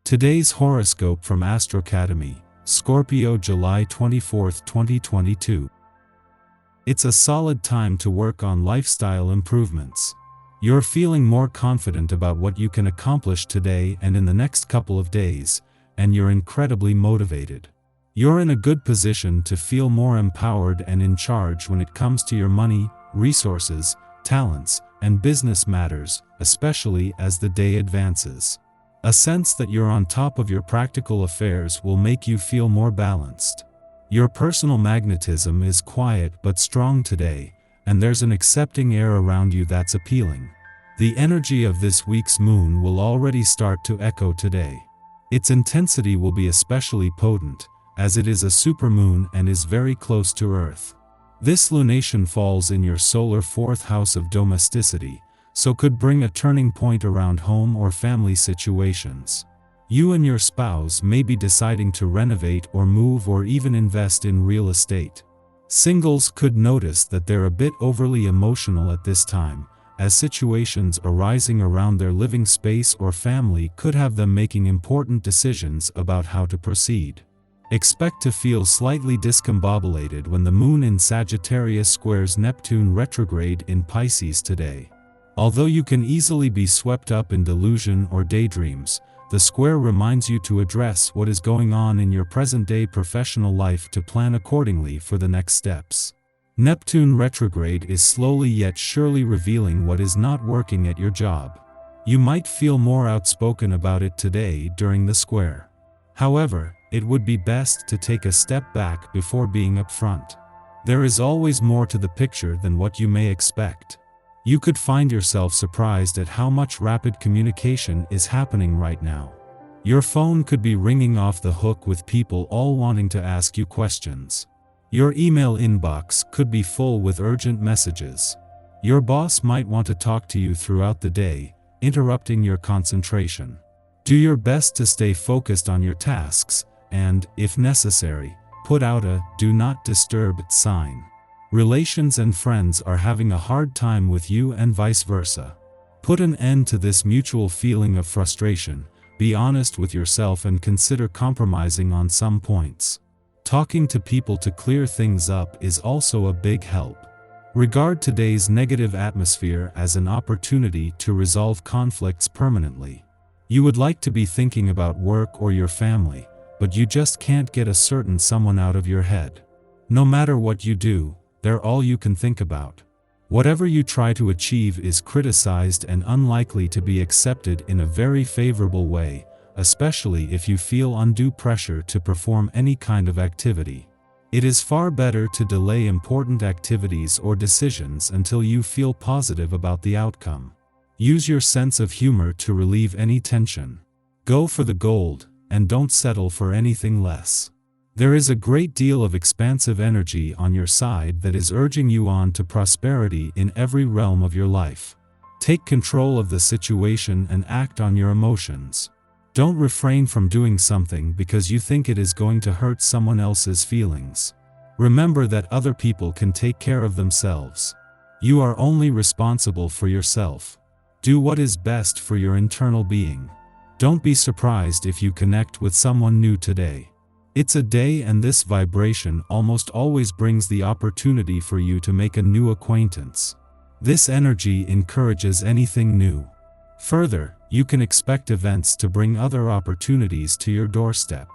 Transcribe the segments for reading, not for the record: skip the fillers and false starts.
Today's horoscope from Astrocademy, Scorpio July 24, 2022. It's a solid time to work on lifestyle improvements. You're feeling more confident about what you can accomplish today and in the next couple of days, and you're incredibly motivated. You're in a good position to feel more empowered and in charge when it comes to your money, resources, talents, and business matters, especially as the day advances. A sense that you're on top of your practical affairs will make you feel more balanced. Your personal magnetism is quiet but strong today, and there's an accepting air around you that's appealing. The energy of this week's moon will already start to echo today. Its intensity will be especially potent, as it is a supermoon and is very close to Earth. This lunation falls in your solar fourth house of domesticity, so could bring a turning point around home or family situations. You and your spouse may be deciding to renovate or move or even invest in real estate. Singles could notice that they're a bit overly emotional at this time, as situations arising around their living space or family could have them making important decisions about how to proceed. Expect to feel slightly discombobulated when the moon in Sagittarius squares Neptune retrograde in Pisces today. Although you can easily be swept up in delusion or daydreams, the square reminds you to address what is going on in your present-day professional life to plan accordingly for the next steps. Neptune retrograde is slowly yet surely revealing what is not working at your job. You might feel more outspoken about it today during the square. However, it would be best to take a step back before being upfront. There is always more to the picture than what you may expect. You could find yourself surprised at how much rapid communication is happening right now. Your phone could be ringing off the hook with people all wanting to ask you questions. Your email inbox could be full with urgent messages. Your boss might want to talk to you throughout the day, interrupting your concentration. Do your best to stay focused on your tasks, and, if necessary, put out a "do not disturb" sign. Relations and friends are having a hard time with you and vice versa. Put an end to this mutual feeling of frustration, be honest with yourself and consider compromising on some points. Talking to people to clear things up is also a big help. Regard today's negative atmosphere as an opportunity to resolve conflicts permanently. You would like to be thinking about work or your family, but you just can't get a certain someone out of your head. No matter what you do, they're all you can think about. Whatever you try to achieve is criticized and unlikely to be accepted in a very favorable way, especially if you feel undue pressure to perform any kind of activity. It is far better to delay important activities or decisions until you feel positive about the outcome. Use your sense of humor to relieve any tension. Go for the gold, and don't settle for anything less. There is a great deal of expansive energy on your side that is urging you on to prosperity in every realm of your life. Take control of the situation and act on your emotions. Don't refrain from doing something because you think it is going to hurt someone else's feelings. Remember that other people can take care of themselves. You are only responsible for yourself. Do what is best for your internal being. Don't be surprised if you connect with someone new today. It's a day and this vibration almost always brings the opportunity for you to make a new acquaintance. This energy encourages anything new. Further, you can expect events to bring other opportunities to your doorstep.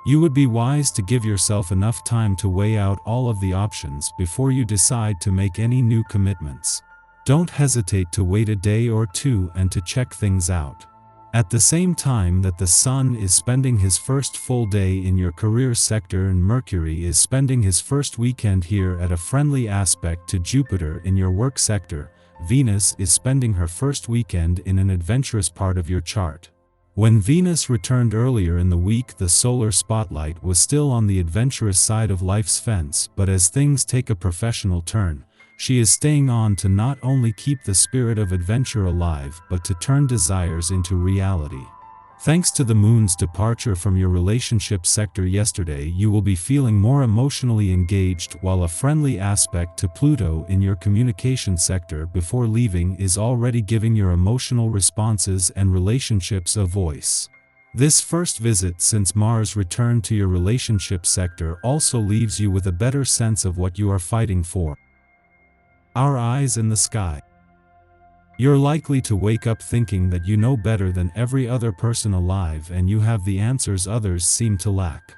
You would be wise to give yourself enough time to weigh out all of the options before you decide to make any new commitments. Don't hesitate to wait a day or two and to check things out. At the same time that the Sun is spending his first full day in your career sector and Mercury is spending his first weekend here at a friendly aspect to Jupiter in your work sector, Venus is spending her first weekend in an adventurous part of your chart. When Venus returned earlier in the week, the solar spotlight was still on the adventurous side of life's fence, but as things take a professional turn, she is staying on to not only keep the spirit of adventure alive but to turn desires into reality. Thanks to the moon's departure from your relationship sector yesterday, you will be feeling more emotionally engaged, while a friendly aspect to Pluto in your communication sector before leaving is already giving your emotional responses and relationships a voice. This first visit since Mars returned to your relationship sector also leaves you with a better sense of what you are fighting for. Our eyes in the sky. You're likely to wake up thinking that you know better than every other person alive and you have the answers others seem to lack.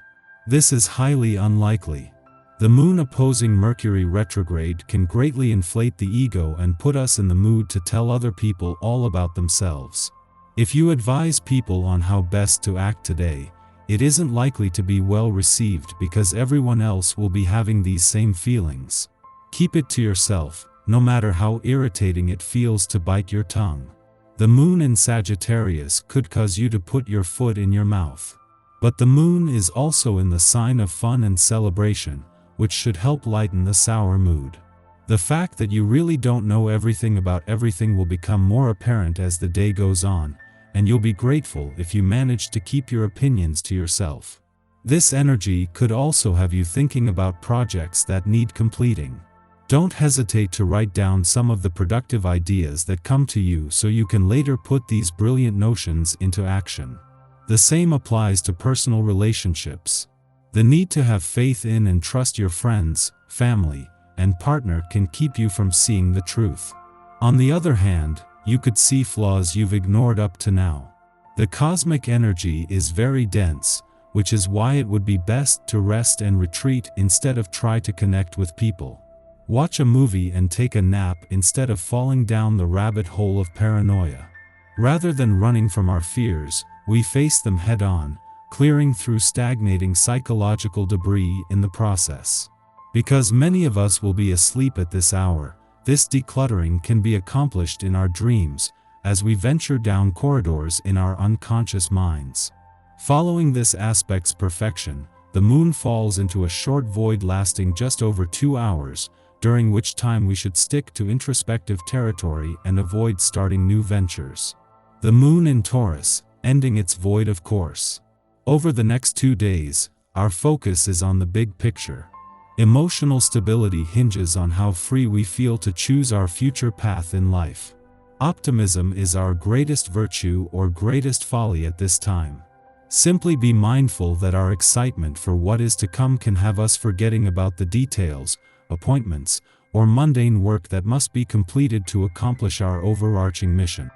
This is highly unlikely. The moon opposing Mercury retrograde can greatly inflate the ego and put us in the mood to tell other people all about themselves. If you advise people on how best to act today, it isn't likely to be well received because everyone else will be having these same feelings. Keep it to yourself, no matter how irritating it feels to bite your tongue. The moon in Sagittarius could cause you to put your foot in your mouth. But the moon is also in the sign of fun and celebration, which should help lighten the sour mood. The fact that you really don't know everything about everything will become more apparent as the day goes on, and you'll be grateful if you manage to keep your opinions to yourself. This energy could also have you thinking about projects that need completing. Don't hesitate to write down some of the productive ideas that come to you so you can later put these brilliant notions into action. The same applies to personal relationships. The need to have faith in and trust your friends, family, and partner can keep you from seeing the truth. On the other hand, you could see flaws you've ignored up to now. The cosmic energy is very dense, which is why it would be best to rest and retreat instead of try to connect with people. Watch a movie and take a nap instead of falling down the rabbit hole of paranoia. Rather than running from our fears, we face them head-on, clearing through stagnating psychological debris in the process. Because many of us will be asleep at this hour, this decluttering can be accomplished in our dreams, as we venture down corridors in our unconscious minds. Following this aspect's perfection, the moon falls into a short void lasting just over 2 hours, during which time we should stick to introspective territory and avoid starting new ventures. The moon in Taurus, ending its void of course. Over the next 2 days, our focus is on the big picture. Emotional stability hinges on how free we feel to choose our future path in life. Optimism is our greatest virtue or greatest folly at this time. Simply be mindful that our excitement for what is to come can have us forgetting about the details, appointments, or mundane work that must be completed to accomplish our overarching mission.